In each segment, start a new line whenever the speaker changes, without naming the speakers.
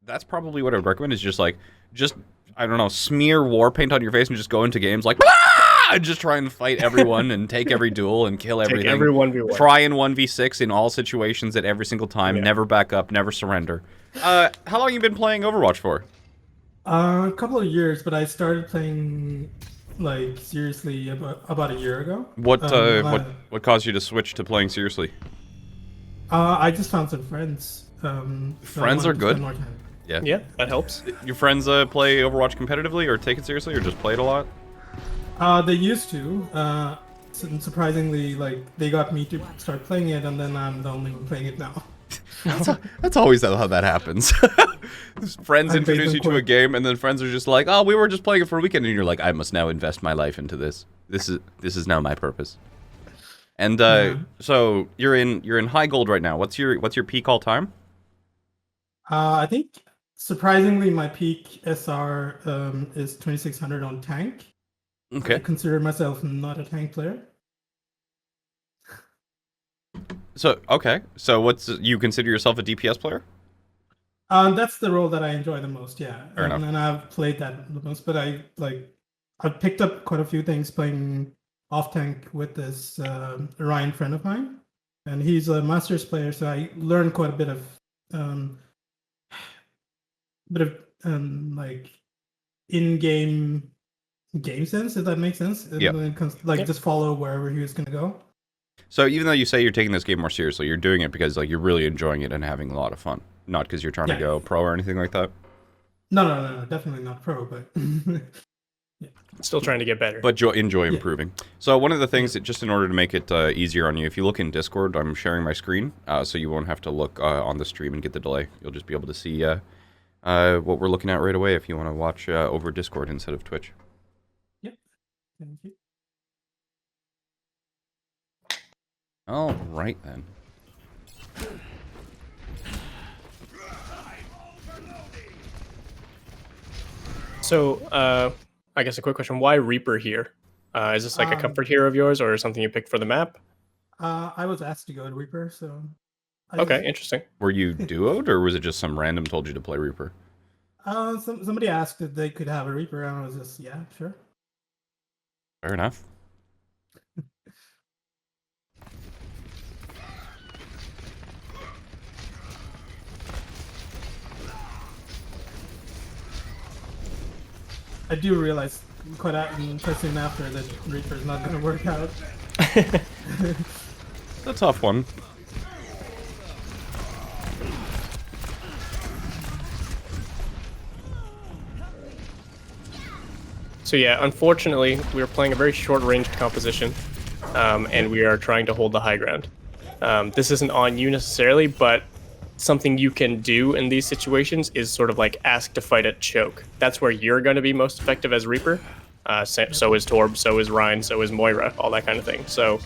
That's probably what I would recommend is just I don't know, smear war paint on your face and just go into games like and just try and fight everyone and take every duel and kill
Take
everything.
every 1v1.
Try in 1v6 in all situations at every single time.
Yeah.
Never back up. Never surrender. How long have you been playing Overwatch for?
A couple of years, but I started playing like seriously about a year ago.
What caused you to switch to playing seriously?
I just found some friends. So I
Friends
wanted
are
to
good.
spend more time.
Yeah.
Yeah, that helps.
Your friends play Overwatch competitively or take it seriously or just play it a lot?
They used to. Surprisingly, like they got me to start playing it, and then I'm the only one playing it now.
That's always how that happens. Friends
I made
introduce
them
you to a
quit.
game, and then friends are just like, "Oh, we were just playing it for a weekend," and you're like, "I must now invest my life into this. This is now my purpose." And so you're in high gold right now. What's your peak all time?
I think surprisingly, my peak SR is 2600 on tank. I
Okay.
consider myself not a tank player.
So what's you consider yourself a DPS player?
That's the role that I enjoy the most, yeah.
Fair enough.
And I've played that the most, but I've picked up quite a few things playing off tank with this Ryan friend of mine, and he's a Masters player, so I learned quite a bit of like in-game game sense, if that makes sense.
Yeah.
When it comes to, just follow wherever he was gonna go.
So even though you say you're taking this game more seriously, you're doing it because like you're really enjoying it and having a lot of fun, not because you're trying to go pro or anything like that.
No, definitely not pro, but
Still trying to get better.
But enjoy improving. So one of the things that just in order to make it easier on you, if you look in Discord, I'm sharing my screen, so you won't have to look on the stream and get the delay. You'll just be able to see what we're looking at right away if you want to watch over Discord instead of Twitch.
Yep. Thank you.
All right then.
So, I guess a quick question: why Reaper here? Is this like a comfort hero of yours, or something you picked for the map?
I was asked to go to Reaper, so.
Okay, interesting.
Were you duoed, or was it just some random told you to play Reaper?
Somebody asked if they could have a Reaper, and I was just, yeah, sure.
Fair enough.
I do realize quite soon after that Reaper is not going to work out.
It's a tough one.
So yeah, unfortunately, we are playing a very short-ranged composition, and we are trying to hold the high ground. This isn't on you necessarily, but something you can do in these situations is sort of like ask to fight at choke. That's where you're going to be most effective as Reaper. So is Torb, so is Ryan, so is Moira, all that kind of thing. So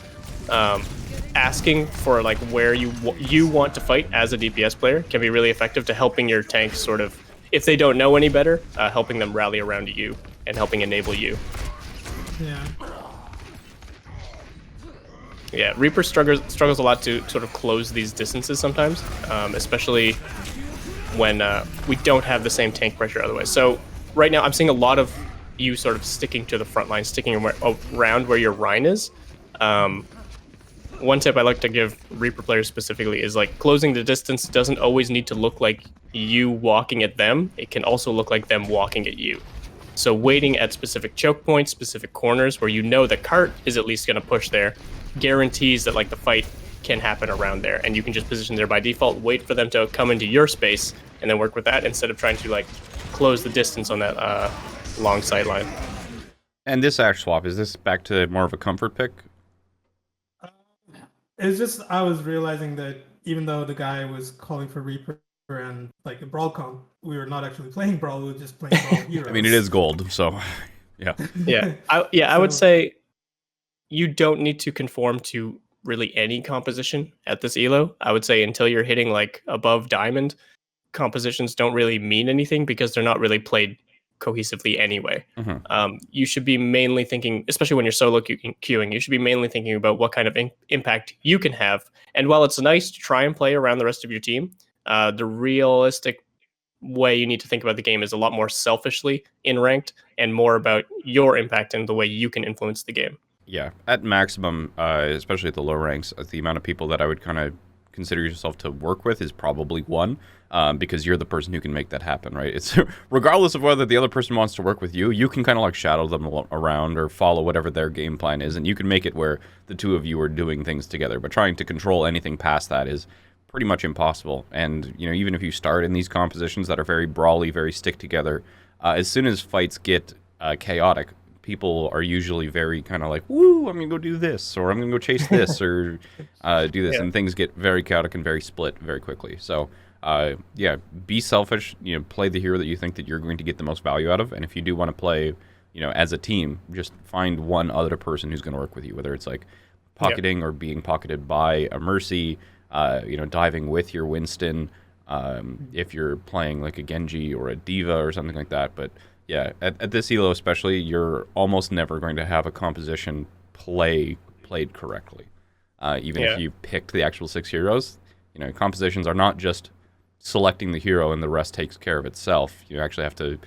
asking for like where you want to fight as a DPS player can be really effective to helping your tanks sort of, if they don't know any better, helping them rally around you and helping enable you.
Yeah.
Yeah, Reaper struggles a lot to sort of close these distances sometimes, especially when we don't have the same tank pressure otherwise. So right now I'm seeing a lot of you sort of sticking to the front line, sticking around where your Rhine is. One tip I like to give Reaper players specifically is like closing the distance doesn't always need to look like you walking at them. It can also look like them walking at you. So waiting at specific choke points, specific corners where you know the cart is at least going to push there, guarantees that like the fight can happen around there, and you can just position there by default, wait for them to come into your space, and then work with that instead of trying to like close the distance on that long sideline.
And this Ashe swap, is this back to more of a comfort pick?
It's just I was realizing that even though the guy was calling for Reaper and like a Brawl comp, we were not actually playing Brawl, we were just playing Brawl Heroes.
I mean, it is gold, so yeah.
I would say you don't need to conform to really any composition at this elo. I would say until you're hitting like above diamond, compositions don't really mean anything because they're not really played cohesively anyway. You should be mainly thinking, especially when you're solo queuing, you should be mainly thinking about what kind of impact you can have. And while it's nice to try and play around the rest of your team, the realistic way you need to think about the game is a lot more selfishly in ranked and more about your impact and the way you can influence the game.
Yeah, at maximum, especially at the low ranks, the amount of people that I would kind of consider yourself to work with is probably one, because you're the person who can make that happen, right? It's regardless of whether the other person wants to work with you, you can kind of like shadow them around or follow whatever their game plan is, and you can make it where the two of you are doing things together. But trying to control anything past that is pretty much impossible. And even if you start in these compositions that are very brawly, very stick together, as soon as fights get chaotic, people are usually very kind of like, woo, I'm going to go do this, or I'm going to go chase this, or do this. Yeah. And things get very chaotic and very split very quickly. So, yeah, be selfish, play the hero that you think that you're going to get the most value out of. And if you do want to play, as a team, just find one other person who's going to work with you, whether it's like pocketing or being pocketed by a Mercy, diving with your Winston, if you're playing like a Genji or a Diva or something like that. But yeah, at this elo especially, you're almost never going to have a composition played correctly. Even if you picked the actual 6 heroes, compositions are not just selecting the hero and the rest takes care of itself. You actually have to,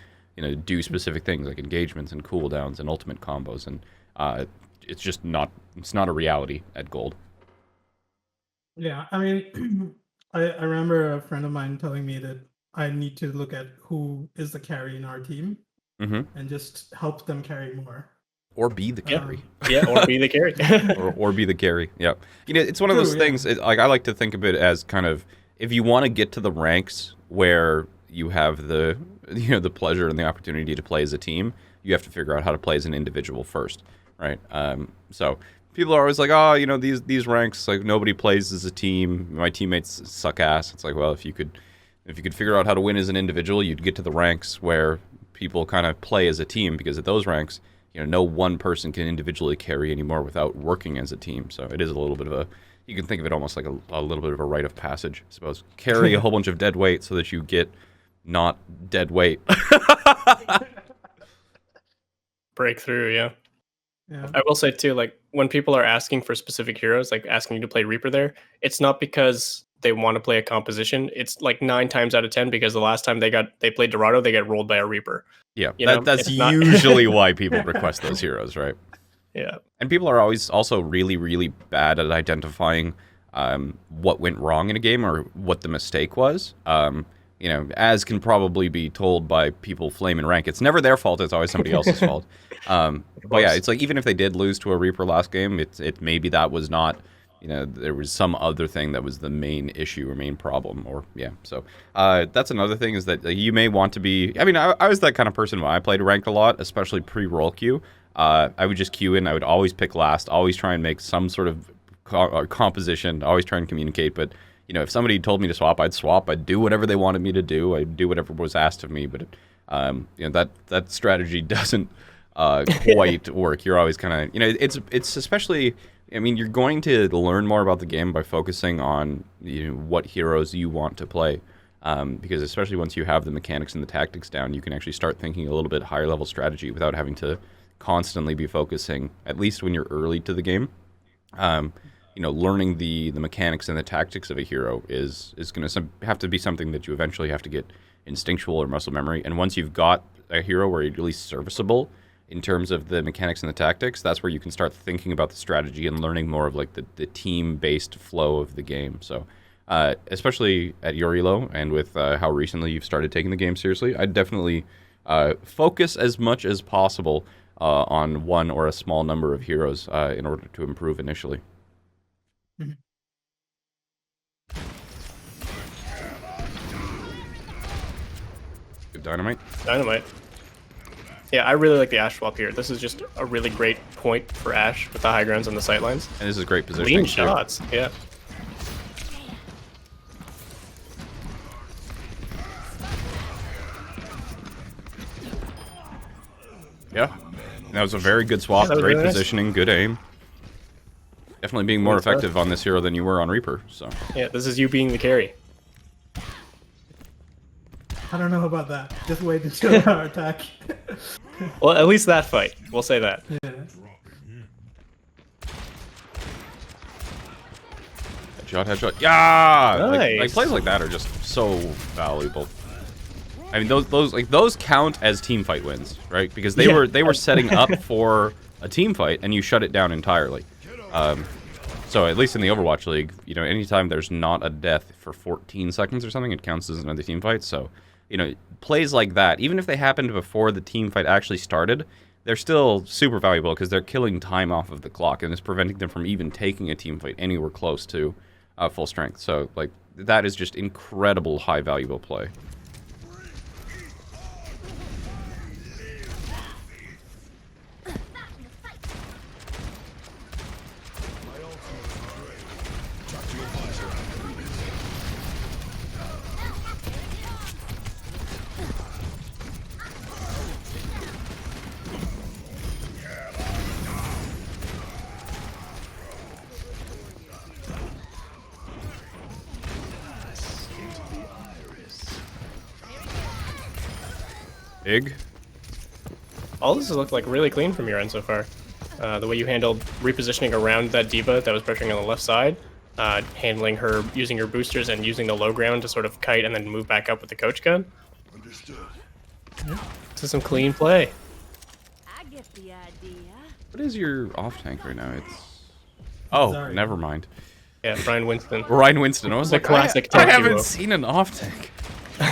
do specific things like engagements and cooldowns and ultimate combos, and it's just not a reality at Gold.
Yeah, I mean, I remember a friend of mine telling me that I need to look at who is the carry in our team. Mm-hmm. And just help them carry more.
Or be the carry.
Or be the carry.
or be the carry. Yeah. It's one of those things, like I like to think of it as kind of, if you want to get to the ranks where you have the pleasure and the opportunity to play as a team, you have to figure out how to play as an individual first, right? So people are always like, oh, these ranks, like nobody plays as a team. My teammates suck ass. It's like, well, if you could figure out how to win as an individual, you'd get to the ranks where people kind of play as a team, because at those ranks, no one person can individually carry anymore without working as a team. So it is a little bit of you can think of it almost like a little bit of a rite of passage, I suppose. Carry a whole bunch of dead weight so that you get not dead weight.
Breakthrough, yeah. I will say too, like when people are asking for specific heroes, like asking you to play Reaper there, it's not because they want to play a composition. It's like 9 times out of 10 because the last time they played Dorado, they get rolled by a Reaper.
Yeah, that's usually why people request those heroes, right?
Yeah. And
people are always also really, really bad at identifying what went wrong in a game or what the mistake was. As can probably be told by people flaming rank. It's never their fault. It's always somebody else's fault. But yeah, it's like even if they did lose to a Reaper last game, it maybe that was not, there was some other thing that was the main issue or main problem. Or yeah, so that's another thing, is that you may want to be. I mean, I was that kind of person when I played ranked a lot, especially pre-roll queue. I would just queue in. I would always pick last. Always try and make some sort of composition. Always try and communicate, but. If somebody told me to swap, I'd swap. I'd do whatever they wanted me to do. I'd do whatever was asked of me. But that strategy doesn't quite work. You're always kind of it's especially. I mean, you're going to learn more about the game by focusing on what heroes you want to play, because especially once you have the mechanics and the tactics down, you can actually start thinking a little bit higher level strategy without having to constantly be focusing. At least when you're early to the game. Learning the mechanics and the tactics of a hero is going to have to be something that you eventually have to get instinctual or muscle memory. And once you've got a hero where you're really serviceable in terms of the mechanics and the tactics, that's where you can start thinking about the strategy and learning more of like the team-based flow of the game. So especially at your elo and with how recently you've started taking the game seriously, I'd definitely focus as much as possible on one or a small number of heroes in order to improve initially. Good dynamite.
Yeah, I really like the Ashe swap here. This is just a really great point for Ashe with the high grounds and the sightlines.
And this is great positioning.
Clean shots, yeah.
Yeah, that was a very good swap. Great really positioning, nice. Good aim. Definitely being more effective on this hero than you were on Reaper. So
yeah, this is you being the carry.
I don't know about that. Just wait until our attack.
Well, at least that fight. We'll say that.
Yeah.
Headshot. Yeah!
Nice.
Like plays like that are just so valuable. I mean, those count as team fight wins, right? Because they were setting up for a team fight, and you shut it down entirely. So at least in the Overwatch League, you know, anytime there's not a death for 14 seconds or something, it counts as another team fight. So, you know, plays like that, even if they happened before the team fight actually started, they're still super valuable because they're killing time off of the clock, and it's preventing them from even taking a team fight anywhere close to full strength. So, like, that is just incredible high valuable play. Big.
All this has looked like really clean from your end so far. The way you handled repositioning around that diva that was pressuring on the left side, handling her, using your boosters and using the low ground to sort of kite and then move back up with the coach gun.
Understood.
This is some clean play.
I get the idea.
What is your off tank right now? It's oh,
Sorry.
never mind.
Yeah, Brian Winston.
Ryan Winston. I was
The
like,
classic
I
tank
haven't
duo.
seen an off tank.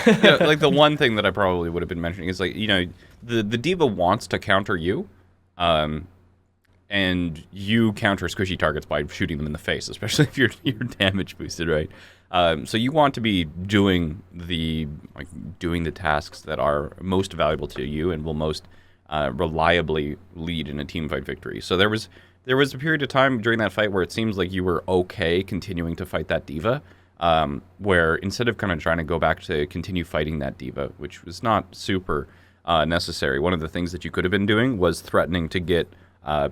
Yeah, like the one thing that I probably would have been mentioning is like, you know, the diva wants to counter you, and you counter squishy targets by shooting them in the face, especially if you're damage boosted, right? So you want to be doing the tasks that are most valuable to you and will most reliably lead in a team fight victory. So there was a period of time during that fight where it seems like you were okay continuing to fight that diva. Where instead of kind of trying to go back to continue fighting that diva, which was not super necessary, one of the things that you could have been doing was threatening to get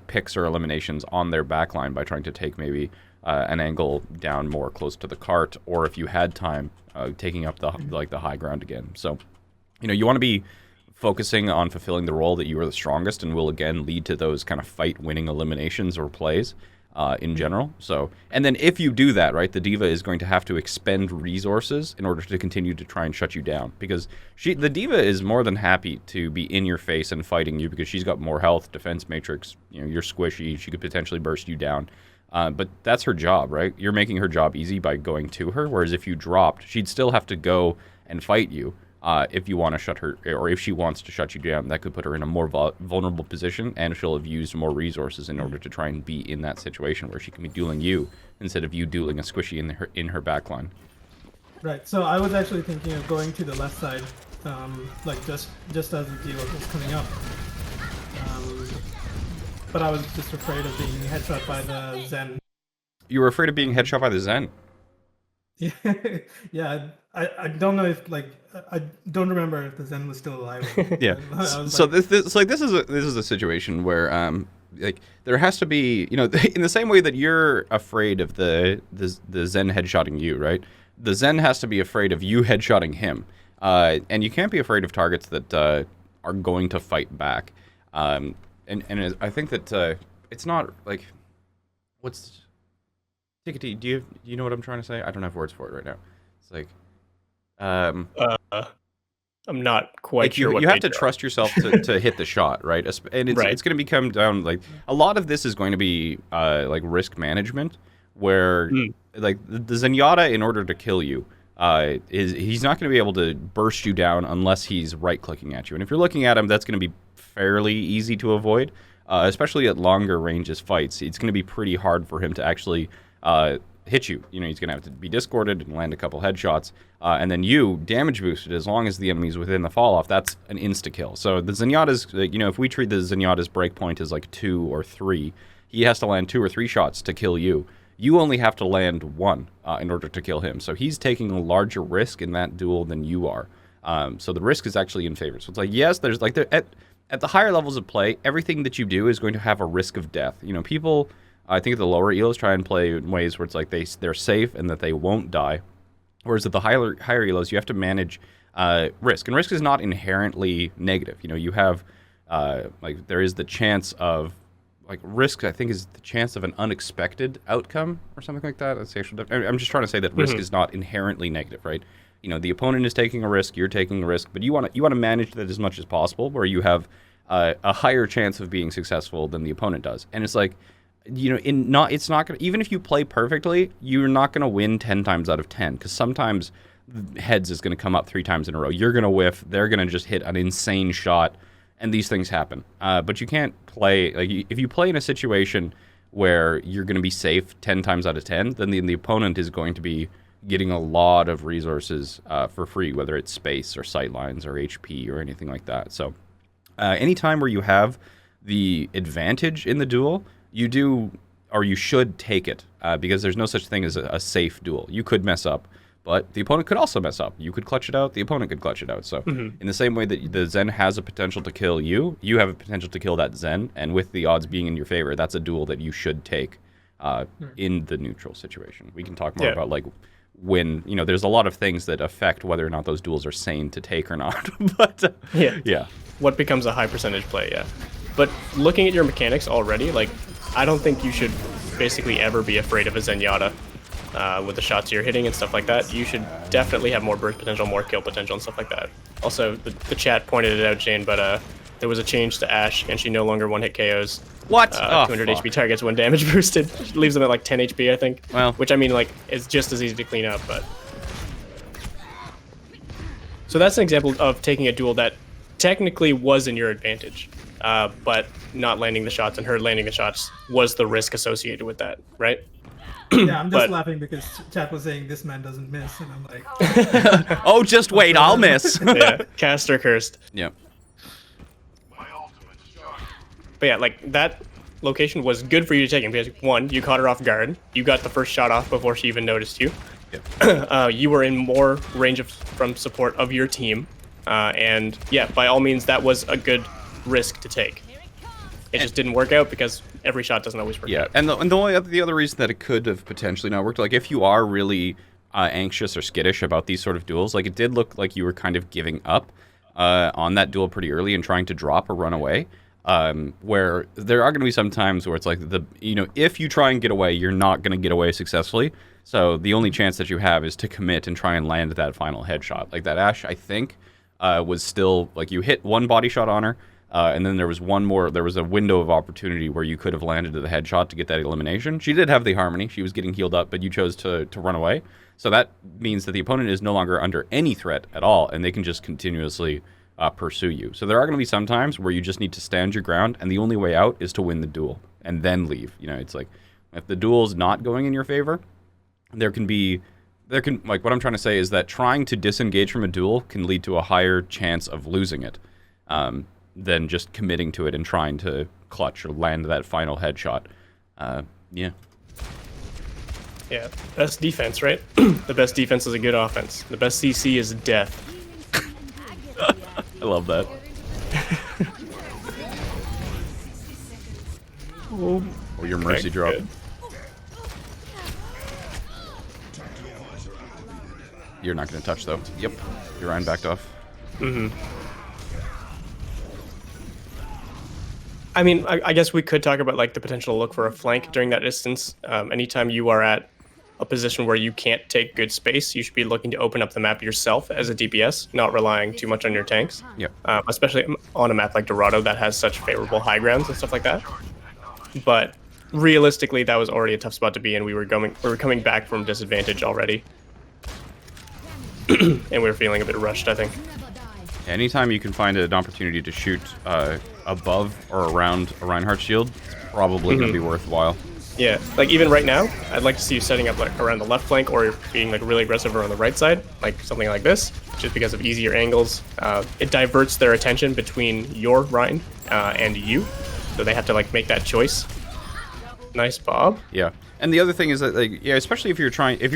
picks or eliminations on their backline by trying to take maybe an angle down more close to the cart, or if you had time, taking up the high ground again. So, you know, you want to be focusing on fulfilling the role that you are the strongest and will again lead to those kind of fight-winning eliminations or plays. In general. So, and then if you do that, right, the diva is going to have to expend resources in order to continue to try and shut you down, because the diva is more than happy to be in your face and fighting you because she's got more health, defense matrix, you know, you're squishy, she could potentially burst you down. But that's her job, right? You're making her job easy by going to her, whereas if you dropped, she'd still have to go and fight you. If you want to shut her, or if she wants to shut you down, that could put her in a more vulnerable position, and she'll have used more resources in order to try and be in that situation where she can be dueling you instead of you dueling a squishy in her backline.
Right. So I was actually thinking of going to the left side, like just as the deal was coming up. But I was just afraid of being headshot by the Zen.
You were afraid of being headshot by the Zen?
Yeah. I don't know if I don't remember if the Zen was still alive.
Yeah. So this is a situation where like there has to be, you know, in the same way that you're afraid of the Zen headshotting you, right? The Zen has to be afraid of you headshotting him, and you can't be afraid of targets that are going to fight back. And I think that it's not like what's Tikatee, do you know what I'm trying to say? I don't have words for it right now. It's like
I'm not quite
like
sure what
you have
they
to
do.
trust yourself to hit the shot, right? And it's
Right.
it's going to become down like a lot of this is going to be like risk management, where like the Zenyatta, in order to kill you, he's not going to be able to burst you down unless he's right clicking at you. And if you're looking at him, that's going to be fairly easy to avoid, especially at longer ranges fights. It's going to be pretty hard for him to actually hit you. You know, he's going to have to be discorded and land a couple headshots, and then you damage boosted as long as the enemy's within the fall off. That's an insta kill. So the Zenyatta's, you know, if we treat the Zenyatta's breakpoint as like 2 or 3, he has to land 2 or 3 shots to kill you. You only have to land 1 in order to kill him. So he's taking a larger risk in that duel than you are. So the risk is actually in favor. So it's like, yes, there's like at the higher levels of play, everything that you do is going to have a risk of death. You know, people, I think at the lower elos try and play in ways where it's like they're safe and that they won't die. Whereas at the higher elos, you have to manage risk. And risk is not inherently negative. You know, you have, like, there is the chance of, like, risk, I think, is the chance of an unexpected outcome or something like that. That's actually, I'm just trying to say that risk is not inherently negative, right? the opponent is taking a risk, you're taking a risk, but you want to manage that as much as possible, where you have a higher chance of being successful than the opponent does. And it's like, it's not gonna, even if you play perfectly, you're not gonna win 10 times out of 10, because sometimes heads is gonna come up 3 times in a row. You're gonna whiff, they're gonna just hit an insane shot, and these things happen. But you can't play, like, if you play in a situation where you're gonna be safe 10 times out of 10, then the opponent is going to be getting a lot of resources for free, whether it's space or sightlines or HP or anything like that. So anytime where you have the advantage in the duel, you do, or you should take it, because there's no such thing as a safe duel. You could mess up, but the opponent could also mess up. You could clutch it out, the opponent could clutch it out. So in the same way that the Zen has a potential to kill you, you have a potential to kill that Zen, and with the odds being in your favor, that's a duel that you should take in the neutral situation. We can talk more about, like, when, there's a lot of things that affect whether or not those duels are sane to take or not. But yeah.
What becomes a high percentage play, yeah. But looking at your mechanics already, like, I don't think you should basically ever be afraid of a Zenyatta with the shots you're hitting and stuff like that. You should definitely have more burst potential, more kill potential, and stuff like that. Also, the chat pointed it out, Jayne, but there was a change to Ashe, and she no longer one-hit KOs.
What?
200 HP targets when damage boosted. Leaves them at like 10 HP, I think.
Well,
which, I mean, like, is just as easy to clean up, but... So that's an example of taking a duel that technically was in your advantage, but not landing the shots, and her landing the shots was the risk associated with that, right?
Yeah, I'm just laughing because chat was saying this man doesn't miss, and I'm like...
Oh, just wait, I'll miss.
Yeah, caster cursed.
Yeah.
But yeah, like, that location was good for you to take, because, one, you caught her off guard, you got the first shot off before she even noticed you. Yep. You were in more range from support of your team, and yeah, by all means, that was a good risk to take. It just didn't work out because every shot doesn't always work out.
And the other reason that it could have potentially not worked, like, if you are really anxious or skittish about these sort of duels, like, it did look like you were kind of giving up on that duel pretty early and trying to drop or run away. Where there are going to be some times where it's like, if you try and get away, you're not going to get away successfully. So the only chance that you have is to commit and try and land that final headshot. Like, that Ashe, I think, was still, like, you hit one body shot on her, and then there was a window of opportunity where you could have landed the headshot to get that elimination. She did have the harmony. She was getting healed up, but you chose to run away. So that means that the opponent is no longer under any threat at all, and they can just continuously pursue you. So there are going to be some times where you just need to stand your ground, and the only way out is to win the duel and then leave. It's like, if the duel's not going in your favor, like, what I'm trying to say is that trying to disengage from a duel can lead to a higher chance of losing it than just committing to it and trying to clutch or land that final headshot. Yeah.
Yeah, best defense, right? The best defense is a good offense. The best CC is death.
I love that. Or your mercy drop.
Good.
You're not going to touch, though. Yep. Your Ryan backed off.
I mean, I guess we could talk about, like, the potential to look for a flank during that distance. Anytime you are at a position where you can't take good space, you should be looking to open up the map yourself as a DPS, not relying too much on your tanks.
Yep.
Especially on a map like Dorado that has such favorable high grounds and stuff like that. But realistically, that was already a tough spot to be in. We were coming back from disadvantage already. And we were feeling a bit rushed, I think.
Anytime you can find an opportunity to shoot above or around a Reinhardt shield, it's probably going to be worthwhile.
Yeah, like, even right now, I'd like to see you setting up, like, around the left flank, or being, like, really aggressive around the right side, like something like this, just because of easier angles. It diverts their attention between your Rein and you, so they have to, like, make that choice. Nice, Bob.
Yeah, and the other thing is that, like, yeah, especially if you're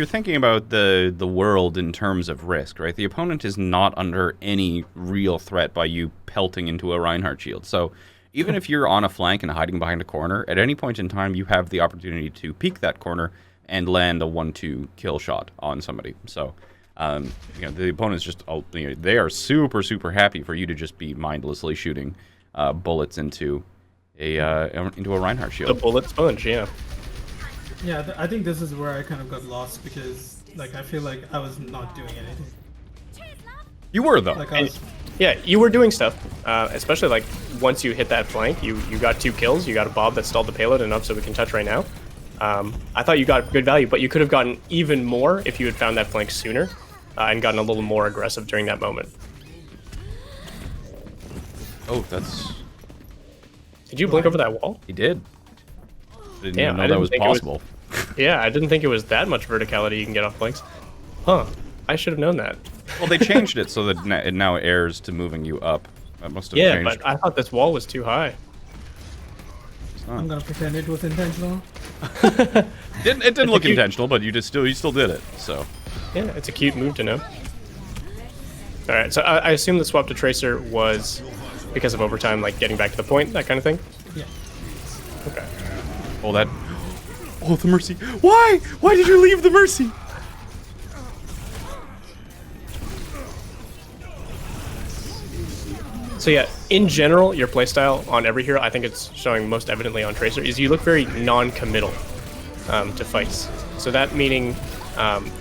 thinking about the world in terms of risk, right? The opponent is not under any real threat by you pelting into a Reinhardt shield, so even if you're on a flank and hiding behind a corner, at any point in time, you have the opportunity to peek that corner and land a 1-2 kill shot on somebody. So, the opponent's just, they are super, super happy for you to just be mindlessly shooting bullets into a Reinhardt shield.
The bullet sponge, yeah.
Yeah, I think this is where I kind of got lost because, like, I feel like I was not doing anything.
You were, though.
Like I was,
Yeah, you were doing stuff, especially like once you hit that flank, you got 2 kills. You got a Bob that stalled the payload enough so we can touch right now. I thought you got good value, but you could have gotten even more if you had found that flank sooner and gotten a little more aggressive during that moment.
Oh, that's...
Did you blink over that wall?
He did. Didn't
Damn,
even know
I
that
didn't
was
think it was-
possible.
Yeah, I didn't think it was that much verticality you can get off flanks. Huh, I should have known that.
Well, they changed it so that it now airs to moving you up. That must have
Yeah,
changed.
but I thought this wall was too high.
It's
I'm
not.
gonna pretend it was intentional.
It didn't look
you-
intentional, but you still did it. So
Yeah, it's a cute move to know. Alright, so I assume the swap to Tracer was because of overtime, like getting back to the point, that kind of thing?
Yeah.
Okay.
oh that. Oh, the Mercy. Why? Why did you leave the Mercy?
So yeah, in general, your playstyle on every hero, I think it's showing most evidently on Tracer, is you look very non-committal to fights. So that meaning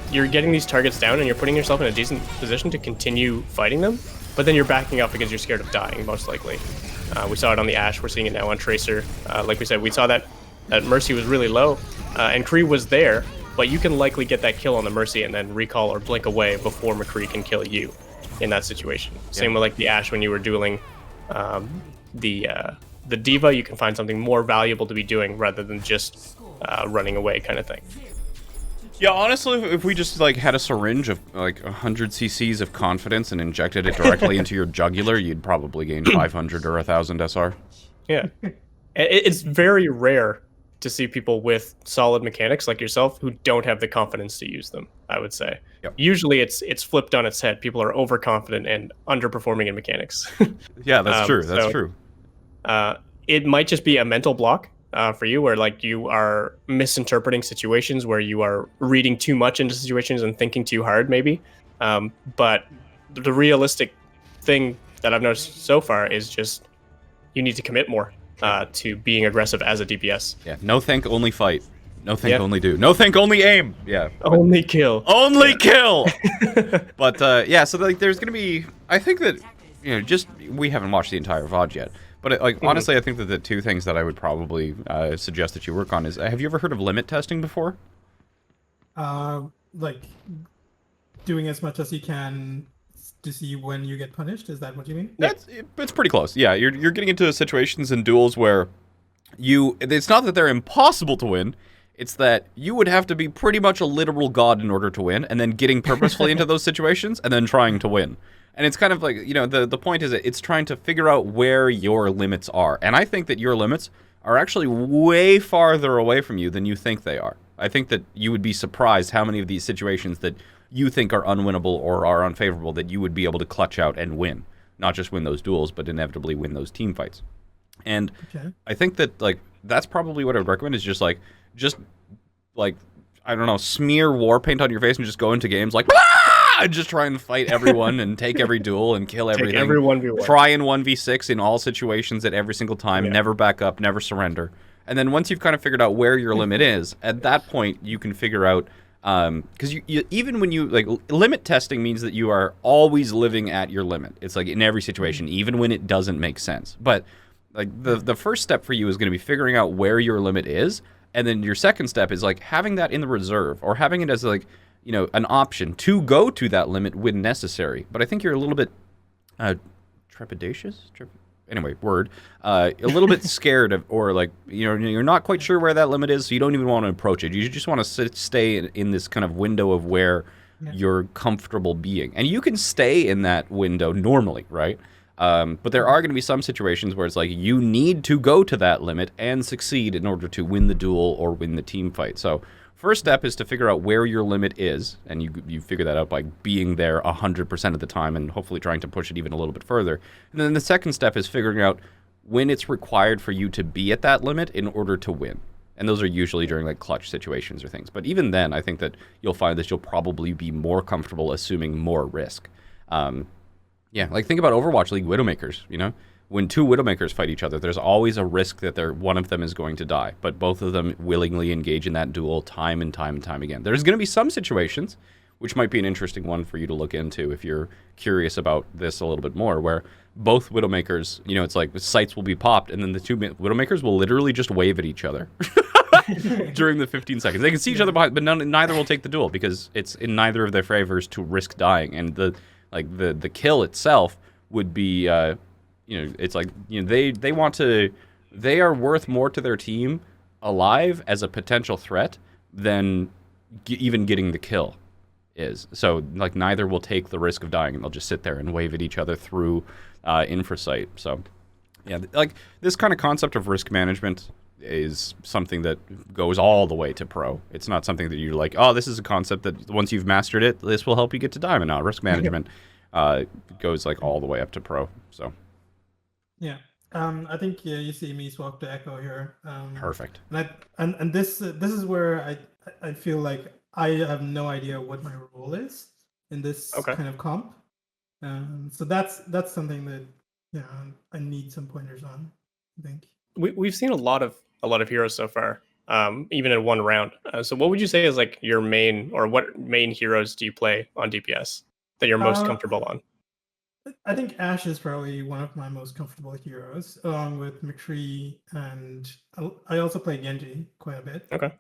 you're getting these targets down and you're putting yourself in a decent position to continue fighting them, but then you're backing up because you're scared of dying, most likely. We saw it on the Ashe, we're seeing it now on Tracer. Like we said, we saw that Mercy was really low, and Kree was there, but you can likely get that kill on the Mercy and then recall or blink away before McCree can kill you in that situation. Same with like the Ashe when you were dueling the Diva, you can find something more valuable to be doing rather than just running away kind of thing.
Yeah, honestly, if we just like had a syringe of like 100 cc's of confidence and injected it directly into your jugular, you'd probably gain 500 or 1,000 SR.
Yeah, it's very rare to see people with solid mechanics like yourself who don't have the confidence to use them, I would say.
Yep.
Usually it's flipped on its head. People are overconfident and underperforming in mechanics.
Yeah, that's true. That's
so,
true.
It might just be a mental block for you where like you are misinterpreting situations, where you are reading too much into situations and thinking too hard maybe. But the realistic thing that I've noticed so far is just you need to commit more to being aggressive as a DPS.
Yeah, no think, only fight. No think,
Yep.
only do. No think, only aim. Yeah.
Only kill.
Only kill. But yeah, so like, there's gonna be. I think that just we haven't watched the entire VOD yet. But like honestly, I think that the 2 things that I would probably suggest that you work on is: have you ever heard of limit testing before?
Like doing as much as you can to see when you get punished. Is that what you mean?
It's pretty close. Yeah, you're getting into situations and duels where it's not that they're impossible to win. It's that you would have to be pretty much a literal god in order to win, and then getting purposefully into those situations and then trying to win. And it's kind of like, the point is that it's trying to figure out where your limits are. And I think that your limits are actually way farther away from you than you think they are. I think that you would be surprised how many of these situations that you think are unwinnable or are unfavorable that you would be able to clutch out and win. Not just win those duels, but inevitably win those team fights. And
Okay.
I think that like that's probably what I would recommend is just I don't know, smear war paint on your face and just go into games like and just try and fight everyone and take every duel and kill everything.
Take every 1v1.
Try in 1v6 in all situations at every single time.
Yeah.
Never back up, never surrender. And then once you've kind of figured out where your limit is, at that point you can figure out because you even when you like limit testing means that you are always living at your limit. It's like in every situation, even when it doesn't make sense. But like the first step for you is going to be figuring out where your limit is, and then your second step is like having that in the reserve or having it as like an option to go to that limit when necessary. But I think you're a little bit trepidatious. Anyway, a little bit scared of, or like you're not quite sure where that limit is, so you don't even want to approach it. You just want to stay in this kind of window of where you're comfortable being, and you can stay in that window normally, right? But there are going to be some situations where it's like you need to go to that limit and succeed in order to win the duel or win the team fight. So first step is to figure out where your limit is, and you figure that out by being there 100% of the time and hopefully trying to push it even a little bit further. And then the second step is figuring out when it's required for you to be at that limit in order to win. And those are usually during like clutch situations or things. But even then, I think that you'll find that you'll probably be more comfortable assuming more risk. Yeah, like think about Overwatch League Widowmakers, When 2 Widowmakers fight each other, there's always a risk that one of them is going to die, but both of them willingly engage in that duel time and time and time again. There's going to be some situations which might be an interesting one for you to look into if you're curious about this a little bit more, where both Widowmakers, you know, it's like the sights will be popped, and then the two Widowmakers will literally just wave at each other during the 15 seconds. They can see each other behind, but neither will take the duel because it's in neither of their favors to risk dying. And the kill itself would be, you know, it's like, you know, they are worth more to their team alive as a potential threat than even getting the kill is. So like neither will take the risk of dying, and they'll just sit there and wave at each other through infrasight. So yeah, like this kind of concept of risk management is something that goes all the way to pro. It's not something that you're like, oh, this is a concept that once you've mastered it, this will help you get to diamond. Now risk management goes like all the way up to pro. So
yeah. I think you see me swap to Echo here.
perfect.
And this is where I feel like I have no idea what my role is in this kind of comp. So that's something that I need some pointers on, I think.
We've seen a lot of heroes so far, even in one round. So what would you say is like your main, or what main heroes do you play on DPS that you're most comfortable on?
I think Ashe is probably one of my most comfortable heroes, along with McCree, and I also play Genji quite a bit.
Okay.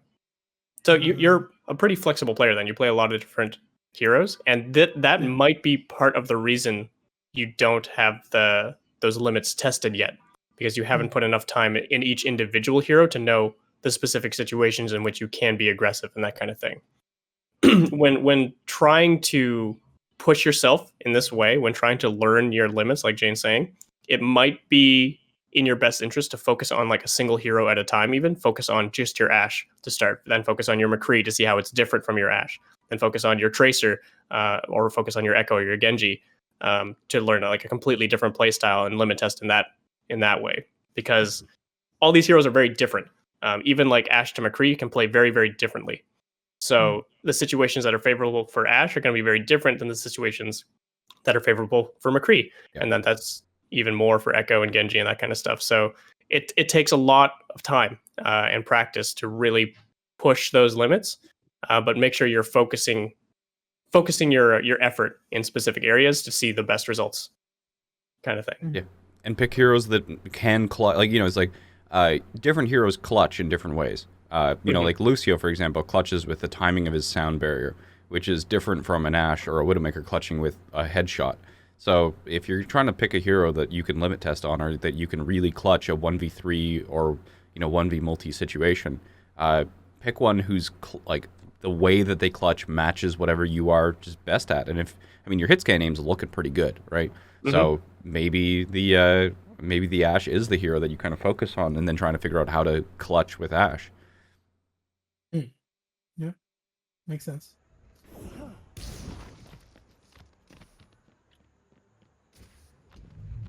So you're a pretty flexible player then. You play a lot of different heroes, and that might be part of the reason you don't have those limits tested yet, because you haven't put enough time in each individual hero to know the specific situations in which you can be aggressive and that kind of thing. When trying to push yourself in this way, when trying to learn your limits, like Jayne's saying, it might be in your best interest to focus on like a single hero at a time. Even focus on just your Ashe to start, then focus on your McCree to see how it's different from your Ashe, then focus on your Tracer, or focus on your Echo or your Genji, to learn like a completely different playstyle and limit test in that way, because all these heroes are very different. Even like Ashe to McCree can play very, very differently. So the situations that are favorable for Ashe are going to be very different than the situations that are favorable for McCree. Yeah. And then that's even more for Echo and Genji and that kind of stuff. So it takes a lot of time and practice to really push those limits, but make sure you're focusing your effort in specific areas to see the best results, kind of thing.
Yeah, and pick heroes that can clutch. Like, you know, it's like different heroes clutch in different ways. You know, like Lucio, for example, clutches with the timing of his sound barrier, which is different from an Ashe or a Widowmaker clutching with a headshot. So if you're trying to pick a hero that you can limit test on, or that you can really clutch a 1v3 or, you know, 1v multi situation, pick one who's like the way that they clutch matches whatever you are just best at. And your hit scan aim's looking pretty good, right? So maybe the Ashe is the hero that you kind of focus on, and then trying to figure out how to clutch with Ashe.
Yeah, makes sense.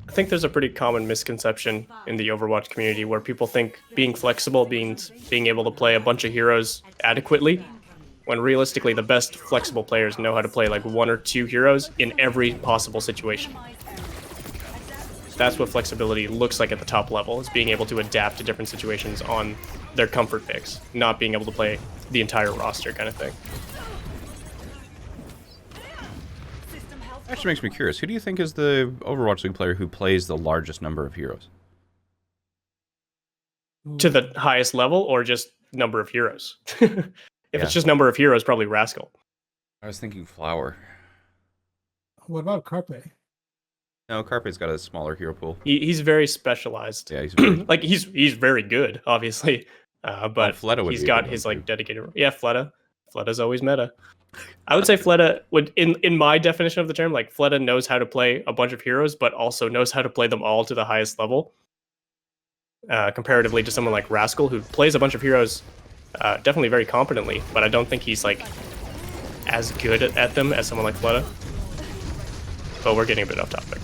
I think there's a pretty common misconception in the Overwatch community where people think being flexible means being able to play a bunch of heroes adequately, when realistically the best flexible players know how to play like one or two heroes in every possible situation. That's what flexibility looks like at the top level, is being able to adapt to different situations on their comfort picks, not being able to play the entire roster kind of thing.
Actually makes me curious. Who do you think is the Overwatch League player who plays the largest number of heroes?
To the highest level, or just number of heroes? If it's just number of heroes, probably Rascal.
I was thinking Flower.
What about Carpe?
No, Carpe's got a smaller hero pool.
He's very specialized.
Yeah, he's very
like he's very good, obviously. But
Fleta would
he's got his like dedicated. Yeah, Fleta's always meta. I would say Fleta would, in my definition of the term, like Fleta knows how to play a bunch of heroes, but also knows how to play them all to the highest level. Comparatively to someone like Rascal, who plays a bunch of heroes definitely very competently, but I don't think he's like as good at them as someone like Fleta. But we're getting a bit off topic.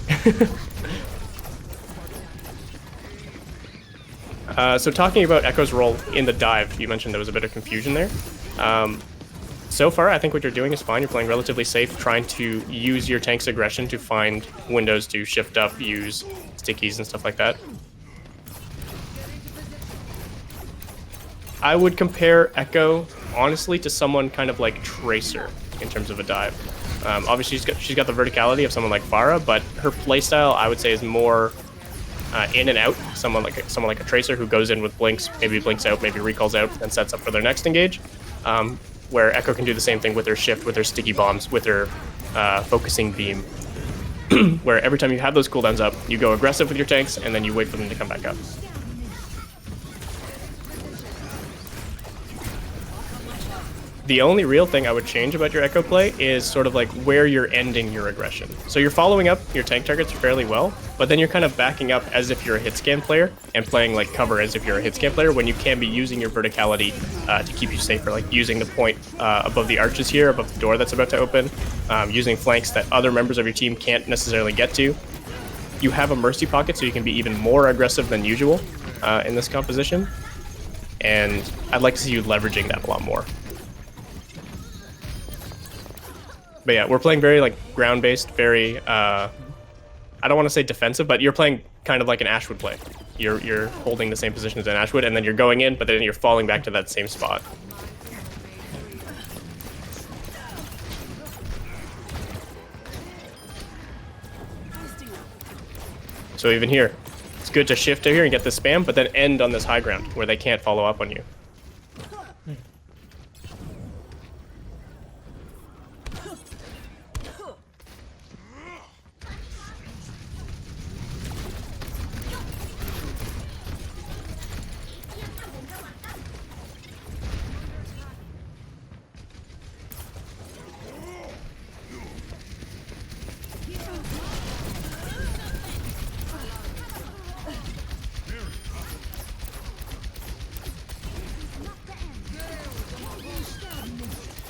So talking about Echo's role in the dive, you mentioned there was a bit of confusion there. So far, I think what you're doing is fine. You're playing relatively safe, trying to use your tank's aggression to find windows to shift up, use stickies and stuff like that. I would compare Echo, honestly, to someone kind of like Tracer. in terms of a dive. Obviously, she's got the verticality of someone like Pharah, but her playstyle, I would say, is more in and out. Someone like a Tracer who goes in with blinks, maybe blinks out, maybe recalls out, and sets up for their next engage. Where Echo can do the same thing with her shift, with her sticky bombs, with her focusing beam. Where every time you have those cooldowns up, you go aggressive with your tanks, and then you wait for them to come back up. The only real thing I would change about your Echo play is sort of like where you're ending your aggression. So you're following up your tank targets fairly well, but then you're kind of backing up as if you're a hit scan player and playing like cover as if you're a hit scan player when you can be using your verticality to keep you safer, like using the point above the arches here, above the door that's about to open, using flanks that other members of your team can't necessarily get to. You have a mercy pocket, so you can be even more aggressive than usual in this composition, and I'd like to see you leveraging that a lot more. But yeah, we're playing very like ground-based, very I don't want to say defensive, but you're playing kind of like an Ashe would play. You're holding the same position as an Ashe would, and then you're going in, but then you're falling back to that same spot. So even here, it's good to shift to here and get the spam, but then end on this high ground where they can't follow up on you.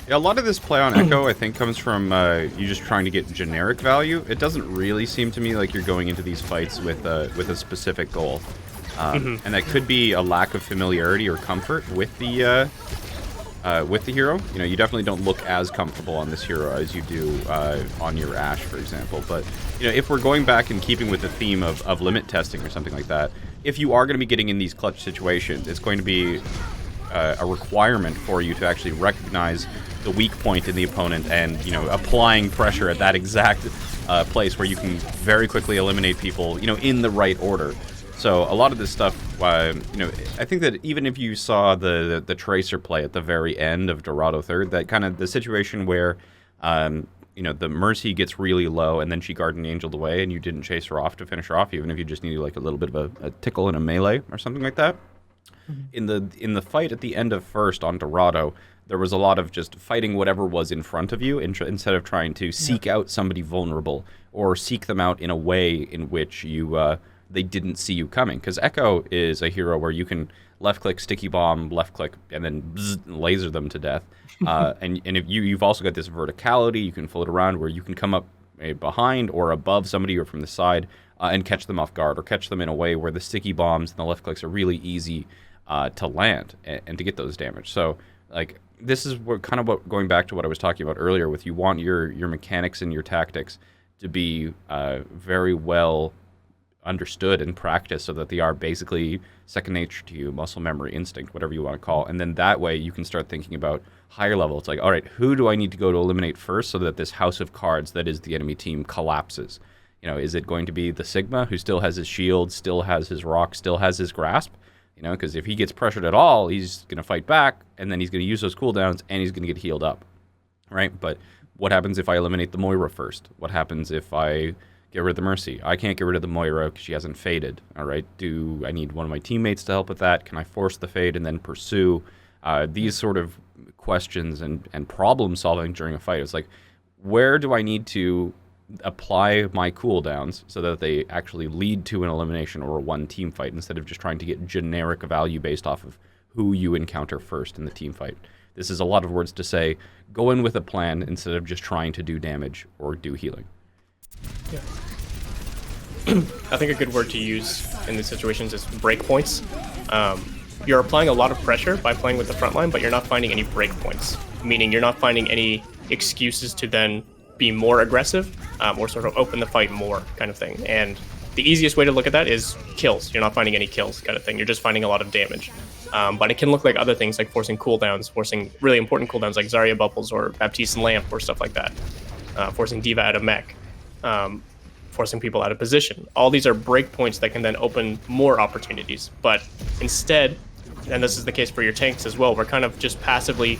Yeah, a lot of this play on Echo, I think, comes from you just trying to get generic value. It doesn't really seem to me like you're going into these fights with a specific goal, and that could be a lack of familiarity or comfort with the hero. You know, you definitely don't look as comfortable on this hero as you do on your Ashe, for example. But you know, if we're going back and keeping with the theme of limit testing or something like that, if you are going to be getting in these clutch situations, it's going to be a requirement for you to actually recognize the weak point in the opponent and, you know, applying pressure at that exact place where you can very quickly eliminate people, you know, in the right order. So a lot of this stuff, you know, I think that even if you saw the Tracer play at the very end of Dorado Third, that kind of the situation where, you know, the Mercy gets really low and then she Guardian Angeled away and you didn't chase her off to finish her off, even if you just needed like a little bit of a tickle in a melee or something like that. In the fight at the end of first on Dorado, there was a lot of just fighting whatever was in front of you instead of trying to seek out somebody vulnerable or seek them out in a way in which you they didn't see you coming. Because Echo is a hero where you can left-click, sticky bomb, left-click, and then bzz, laser them to death. And if you've also got this verticality, you can float around where you can come up behind or above somebody or from the side and catch them off guard or catch them in a way where the sticky bombs and the left-clicks are really easy to land and to get those damage. So, like, this is what going back to what I was talking about earlier with you want your mechanics and your tactics to be very well understood and practiced so that they are basically second nature to you, muscle memory, instinct, whatever you want to call. And then that way you can start thinking about higher level. It's like, all right, who do I need to go to eliminate first so that this house of cards that is the enemy team collapses? You know, is it going to be the Sigma who still has his shield, still has his rock, still has his grasp? You know, because if he gets pressured at all, he's going to fight back, and then he's going to use those cooldowns, and he's going to get healed up, right? But what happens if I eliminate the Moira first? What happens if I get rid of the Mercy? I can't get rid of the Moira because she hasn't faded, all right? Do I need one of my teammates to help with that? Can I force the fade and then pursue? These sort of questions and problem solving during a fight. It's like, where do I need to apply my cooldowns so that they actually lead to an elimination or a one team fight instead of just trying to get generic value based off of who you encounter first in the team fight. This is a lot of words to say, go in with a plan instead of just trying to do damage or do healing.
Yeah.
I think a good word to use in these situations is breakpoints. You're applying a lot of pressure by playing with the front line, but you're not finding any breakpoints, meaning you're not finding any excuses to then be more aggressive or sort of open the fight more kind of thing. And the easiest way to look at that is kills. You're not finding any kills kind of thing. You're just finding a lot of damage. But it can look like other things like forcing cooldowns, forcing really important cooldowns like Zarya bubbles or Baptiste Lamp or stuff like that. Forcing D.Va out of mech. Forcing people out of position. All these are breakpoints that can then open more opportunities. But instead, and this is the case for your tanks as well, we're kind of just passively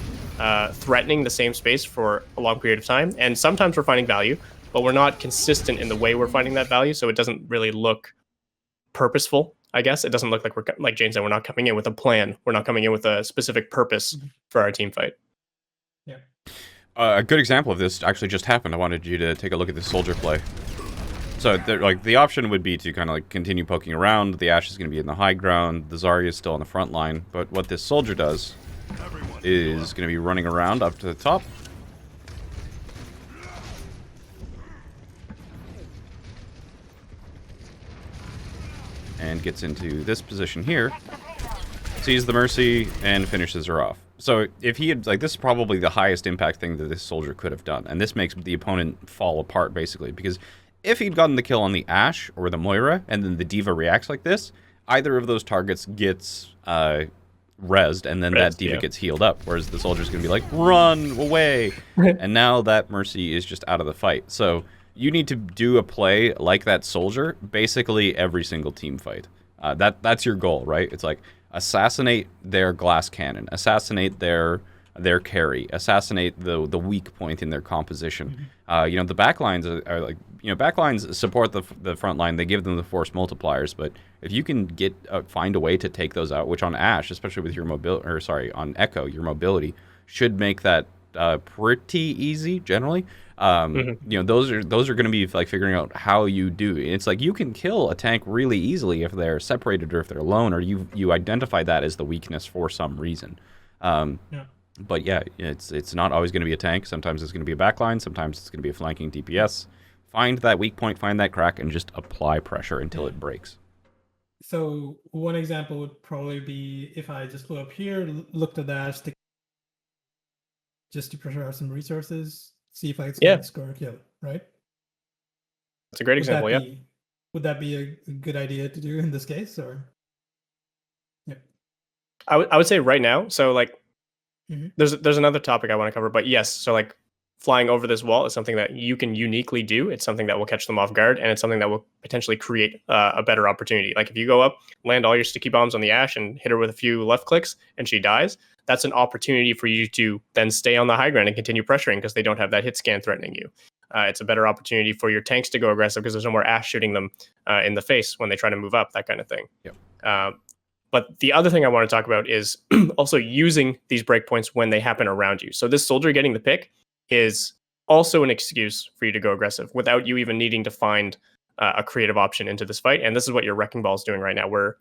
threatening the same space for a long period of time. And sometimes we're finding value, but we're not consistent in the way we're finding that value, so it doesn't really look purposeful, I guess. It doesn't look like like Jayne said, we're not coming in with a plan. We're not coming in with a specific purpose for our team fight.
Yeah.
A good example of this actually just happened. I wanted you to take a look at this soldier play. So, like, the option would be to kind of like continue poking around. The Ashe is going to be in the high ground. The Zarya is still on the front line. But what this soldier does is going to be running around up to the top. And gets into this position here. Sees the Mercy and finishes her off. So if he had, like, this is probably the highest impact thing that this soldier could have done. And this makes the opponent fall apart, basically. Because if he'd gotten the kill on the Ashe or the Moira, and then the D.Va reacts like this, either of those targets gets rezzed, and then that D.Va gets healed up. Whereas the soldier's going to be like, run away! And now that Mercy is just out of the fight. So you need to do a play like that soldier basically every single team fight. That's your goal, right? It's like, assassinate their glass cannon, assassinate their carry, assassinate the weak point in their composition. You know, the backlines are like, you know, backlines support the front line. They give them the force multipliers, but if you can find a way to take those out, which on Ashe, especially with your mobility, or sorry, on Echo, your mobility should make that pretty easy generally. You know, those are going to be like figuring out how you do. It's like you can kill a tank really easily if they're separated or if they're alone, or you identify that as the weakness for some reason. But yeah, it's not always going to be a tank. Sometimes it's going to be a backline. Sometimes it's going to be a flanking DPS. Find that weak point, find that crack, and just apply pressure until it breaks.
So one example would probably be if I just flew up here, looked at that, just to pressure out some resources, see if I can score a kill, right?
That's a great example, yeah.
Would that be a good idea to do in this case, or? Yeah.
I would say right now, so like, there's another topic I want to cover, but yes, so like flying over this wall is something that you can uniquely do. It's something that will catch them off guard, and it's something that will potentially create a better opportunity. Like if you go up, land all your sticky bombs on the Ashe and hit her with a few left clicks and she dies, that's an opportunity for you to then stay on the high ground and continue pressuring because they don't have that hit scan threatening you. It's a better opportunity for your tanks to go aggressive because there's no more Ashe shooting them in the face when they try to move up, that kind of thing.
Yep.
But the other thing I want to talk about is also using these breakpoints when they happen around you. So this soldier getting the pick is also an excuse for you to go aggressive without you even needing to find a creative option into this fight. And this is what your Wrecking Ball is doing right now. We're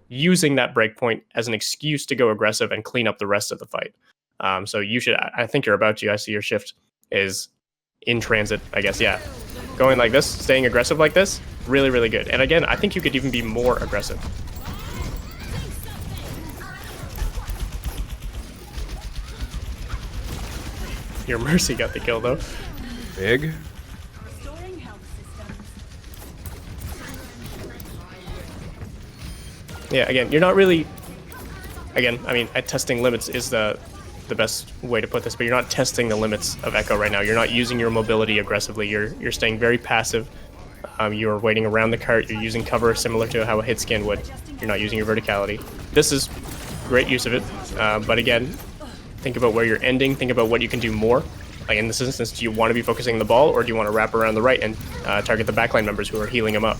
using that breakpoint as an excuse to go aggressive and clean up the rest of the fight. So you should, I think you're about to, I see your shift is in transit, I guess, yeah. Going like this, staying aggressive like this, really, really good. And again, I think you could even be more aggressive. Your Mercy got the kill, though.
Big.
Yeah, again, you're not really... Again, I mean, testing limits is the best way to put this, but you're not testing the limits of Echo right now. You're not using your mobility aggressively. You're staying very passive. You're waiting around the cart. You're using cover similar to how a hit scan would. You're not using your verticality. This is great use of it, but again, think about where you're ending. Think about what you can do more. Like in this instance, do you want to be focusing the ball, or do you want to wrap around the right and target the backline members who are healing them up?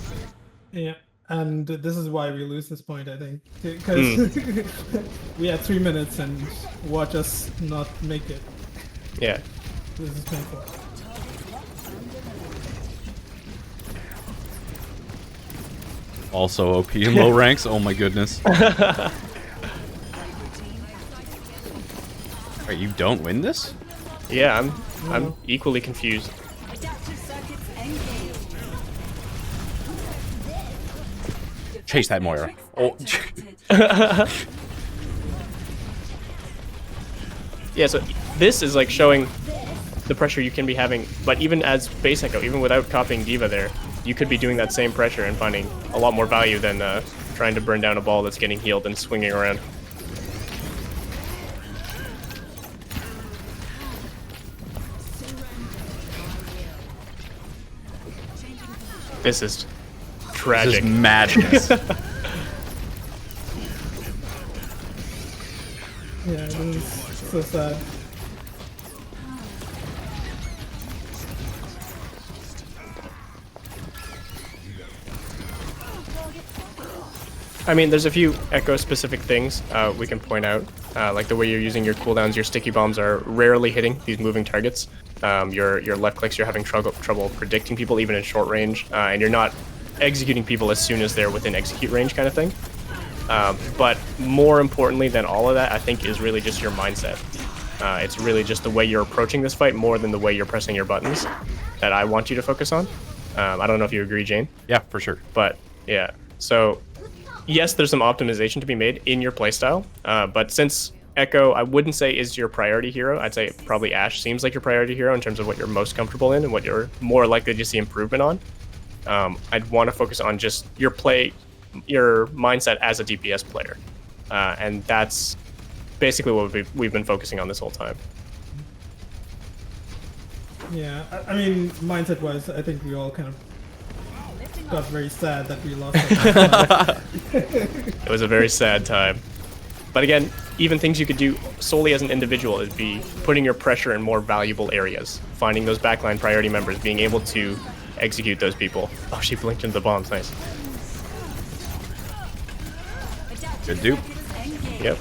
Yeah, and this is why we lose this point, I think, because we had 3 minutes and watch us not make it.
Yeah.
This is painful.
Also OP in low ranks. Oh my goodness. Wait, you don't win this?
Yeah, I'm equally confused.
Chase that Moira. Oh.
Yeah, so this is like showing the pressure you can be having, but even as base Echo, even without copying D.Va there, you could be doing that same pressure and finding a lot more value than trying to burn down a ball that's getting healed and swinging around. This is tragic.
This is madness.
Yeah, this is so sad.
I mean, there's a few Echo-specific things we can point out, like the way you're using your cooldowns. Your sticky bombs are rarely hitting these moving targets. Your left clicks, you're having trouble predicting people even in short range, and you're not executing people as soon as they're within execute range kind of thing. But more importantly than all of that, I think, is really just your mindset. It's really just the way you're approaching this fight more than the way you're pressing your buttons that I want you to focus on. I don't know if you agree, Jayne.
Yeah, for sure.
But yeah, so yes, there's some optimization to be made in your playstyle, but since Echo, I wouldn't say is your priority hero. I'd say probably Ashe seems like your priority hero in terms of what you're most comfortable in and what you're more likely to see improvement on. I'd want to focus on just your mindset as a DPS player, and that's basically what we've been focusing on this whole time.
Yeah, I mean, mindset-wise, I think we all kind of got very sad that we lost that.
It was a very sad time. But again, even things you could do solely as an individual is be putting your pressure in more valuable areas, finding those backline priority members, being able to execute those people. Oh, she blinked into the bombs. Nice.
Good dupe.
Yep.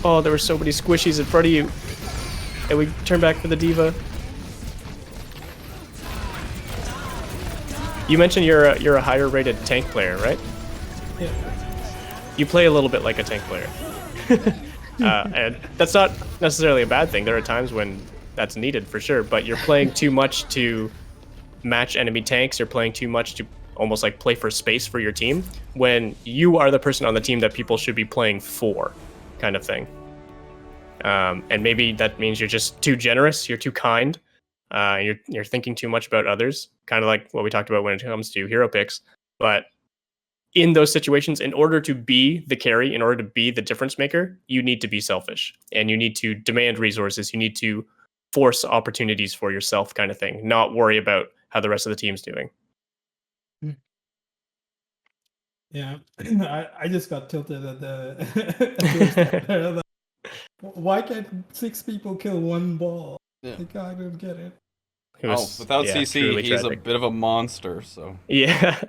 Oh, there were so many squishies in front of you. And we turn back for the diva. You mentioned you're a higher rated tank player, right?
Yeah.
You play a little bit like a tank player. And that's not necessarily a bad thing. There are times when that's needed for sure, but you're playing too much to match enemy tanks. You're playing too much to almost like play for space for your team when you are the person on the team that people should be playing for, kind of thing. And maybe that means you're just too generous, you're too kind, you're thinking too much about others, kind of like what we talked about when it comes to hero picks. But in those situations, in order to be the carry, in order to be the difference maker, you need to be selfish and you need to demand resources. You need to force opportunities for yourself, kind of thing, not worry about how the rest of the team's doing.
Yeah, I just got tilted at the. Why can't 6 people kill one ball?
Yeah.
Like, I don't get it.
Without CC, he's
tragic.
a bit of a monster. So
Yeah.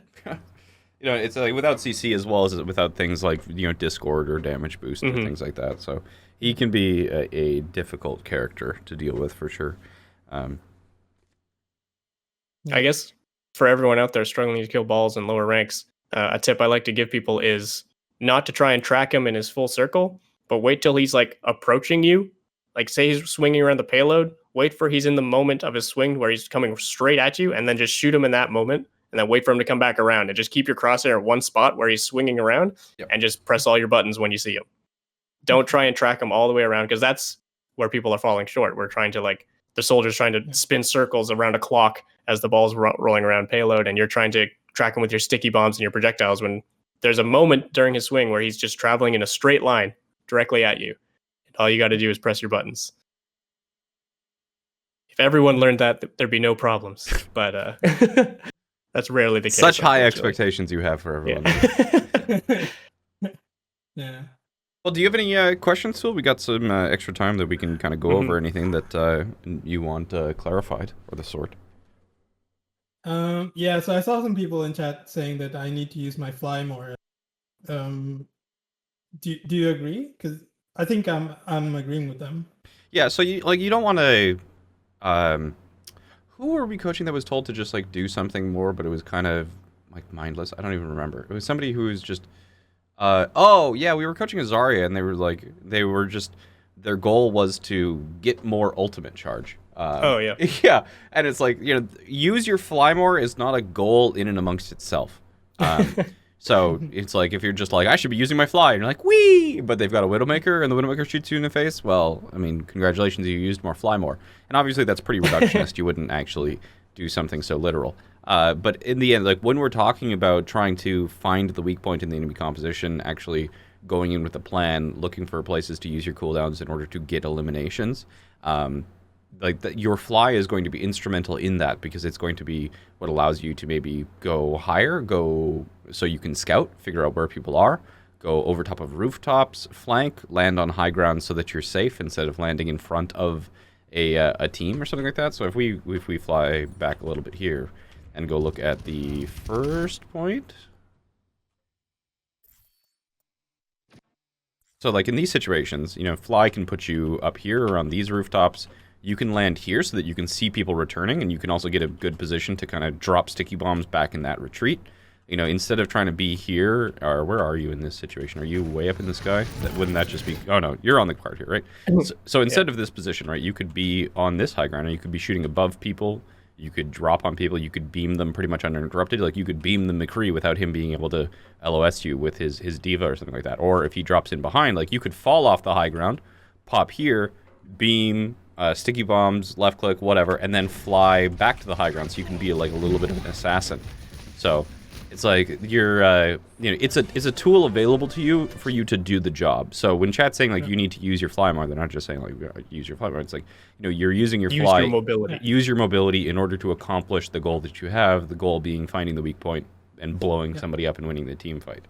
you know, it's like without CC as well as without things like Discord or damage boost or things like that. So he can be a difficult character to deal with for sure.
I guess for everyone out there struggling to kill balls in lower ranks, a tip I like to give people is not to try and track him in his full circle, but wait till he's like approaching you. Like say he's swinging around the payload, wait for he's in the moment of his swing where he's coming straight at you, and then just shoot him in that moment, and then wait for him to come back around, and just keep your crosshair at one spot where he's swinging around, and just press all your buttons when you see him. Don't try and track him all the way around, because that's where people are falling short. We're trying to the soldiers trying to spin circles around a clock as the ball's rolling around payload, and you're trying to track him with your sticky bombs and your projectiles when there's a moment during his swing where he's just traveling in a straight line directly at you. And all you got to do is press your buttons. If everyone learned that, there'd be no problems. But that's rarely the case.
Such high expectations you have for everyone.
Yeah.
Well, do you have any questions, Phil? We got some extra time that we can kind of go over anything that you want clarified or the sort.
Yeah, so I saw some people in chat saying that I need to use my fly more. Do you agree? Because I think I'm agreeing with them.
Yeah, so you don't want to. Who were we coaching that was told to just do something more, but it was kind of mindless? I don't even remember. It was somebody who was just. Oh yeah, we were coaching a Zarya, and they were just their goal was to get more ultimate charge.
Oh yeah.
Yeah, and it's use your fly more is not a goal in and amongst itself. So it's like if you're just like, I should be using my fly, and you're like, wee, but they've got a Widowmaker, and the Widowmaker shoots you in the face. Well, I mean, congratulations, you used more fly more. And obviously that's pretty reductionist. You wouldn't actually do something so literal. But in the end, like when we're talking about trying to find the weak point in the enemy composition, actually going in with a plan, looking for places to use your cooldowns in order to get eliminations, your fly is going to be instrumental in that, because it's going to be what allows you to maybe go higher, go so you can scout, figure out where people are, go over top of rooftops, flank, land on high ground so that you're safe instead of landing in front of a team or something like that. So if we fly back a little bit here and go look at the first point. So like in these situations, fly can put you up here or on these rooftops. You can land here so that you can see people returning, and you can also get a good position to kind of drop sticky bombs back in that retreat. Instead of trying to be here, or where are you in this situation? Are you way up in the sky? Wouldn't that just be... Oh, no, you're on the part here, right? So instead of this position, right, you could be on this high ground, and you could be shooting above people. You could drop on people. You could beam them pretty much uninterrupted. Like, you could beam the McCree without him being able to LOS you with his Diva or something like that. Or if he drops in behind, like, you could fall off the high ground, pop here, beam... sticky bombs, left click, whatever, and then fly back to the high ground, so you can be like a little bit of an assassin. So it's like you're, it's a tool available to you for you to do the job. So when chat's saying like you need to use your fly more, they're not just saying like use your fly more. It's like you're using your fly, use your mobility in order to accomplish the goal that you have. The goal being finding the weak point and blowing somebody up and winning the team fight.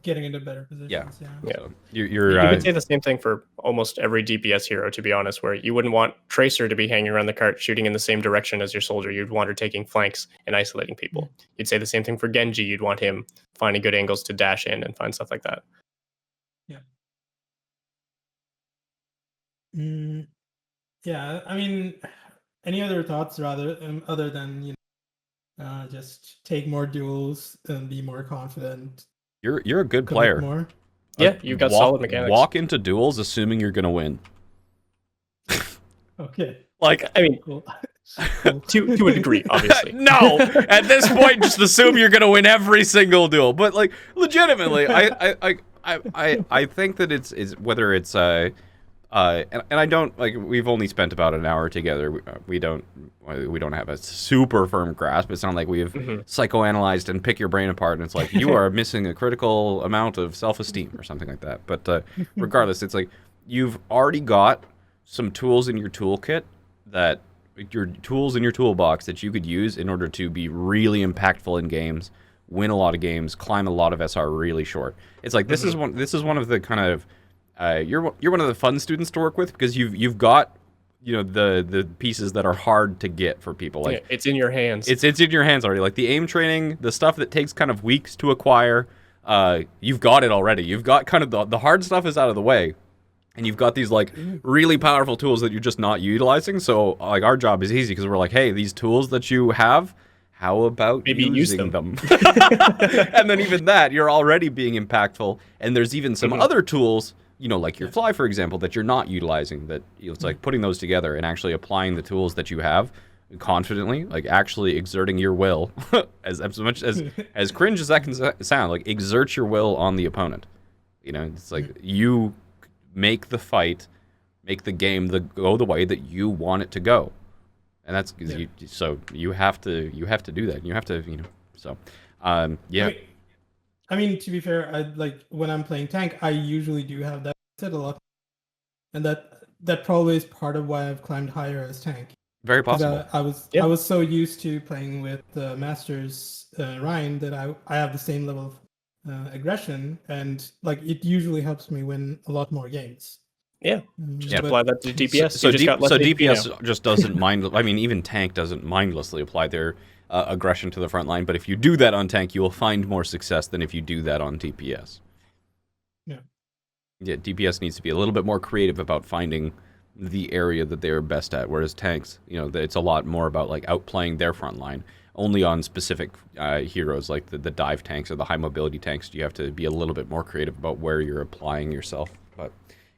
Getting into better positions.
Yeah.
So
you could say the same thing for almost every DPS hero, to be honest, where you wouldn't want Tracer to be hanging around the cart shooting in the same direction as your soldier. You'd want her taking flanks and isolating people. You'd say the same thing for Genji. You'd want him finding good angles to dash in and find stuff like that.
Yeah. Yeah. I mean, any other thoughts other than just take more duels and be more confident?
You're a good player.
More.
Yeah, you've got solid mechanics.
Walk into duels assuming you're gonna win.
Okay.
Like, I mean,
cool.
to a degree, obviously.
No, at this point, just assume you're gonna win every single duel. But like, legitimately, I think that it's whether it's and I don't like. We've only spent about an hour together. We don't have a super firm grasp. It's not like we've psychoanalyzed and pick your brain apart. And it's like you are missing a critical amount of self-esteem or something like that. But regardless, it's like you've already got some tools in your toolkit that your tools in your toolbox that you could use in order to be really impactful in games, win a lot of games, climb a lot of SR really short. It's like this is one of the kind of you're one of the fun students to work with because you've got the pieces that are hard to get for people. Like
it's in your hands.
It's in your hands already. Like the aim training, the stuff that takes kind of weeks to acquire, you've got it already. You've got kind of the hard stuff is out of the way, and you've got these like really powerful tools that you're just not utilizing. So like our job is easy because we're like, hey, these tools that you have, how about
maybe
using them? And then even that, you're already being impactful. And there's even some other tools. Like your fly, for example, that you're not utilizing, that it's like putting those together and actually applying the tools that you have confidently, like actually exerting your will, as much as cringe as that can sound, like exert your will on the opponent. It's like you make the fight, make the game go the way that you want it to go. And that's so you have to do that. You have to, so yeah.
I mean, to be fair, when I'm playing tank, I usually do have that set a lot, and that probably is part of why I've climbed higher as tank.
Very possible.
I was so used to playing with Masters Ryan that I have the same level of aggression, and like it usually helps me win a lot more games.
Yeah, just apply that to DPS.
So DPS just doesn't mind. I mean, even tank doesn't mindlessly apply their aggression to the front line, but if you do that on tank, you will find more success than if you do that on DPS. Yeah, DPS needs to be a little bit more creative about finding the area that they are best at, whereas tanks, it's a lot more about like outplaying their front line. Only on specific heroes like the dive tanks or the high mobility tanks do you have to be a little bit more creative about where you're applying yourself. But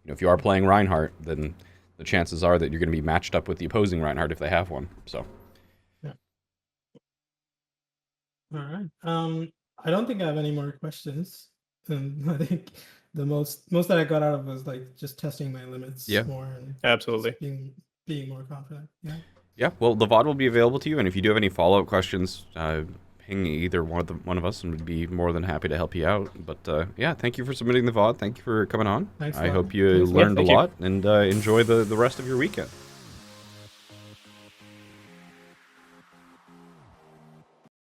if you are playing Reinhardt, then the chances are that you're going to be matched up with the opposing Reinhardt if they have one. So.
All right. I don't think I have any more questions. And I think the most that I got out of was like just testing my limits more and
Absolutely.
being more confident. Yeah.
Yeah, well, the VOD will be available to you, and if you do have any follow-up questions, ping either one of us, and we'd be more than happy to help you out. But yeah, thank you for submitting the VOD. Thank you for coming on.
Thanks a
I
lot.
hope you
Thanks a lot.
learned a
Thank you.
lot, and enjoy the rest of your weekend.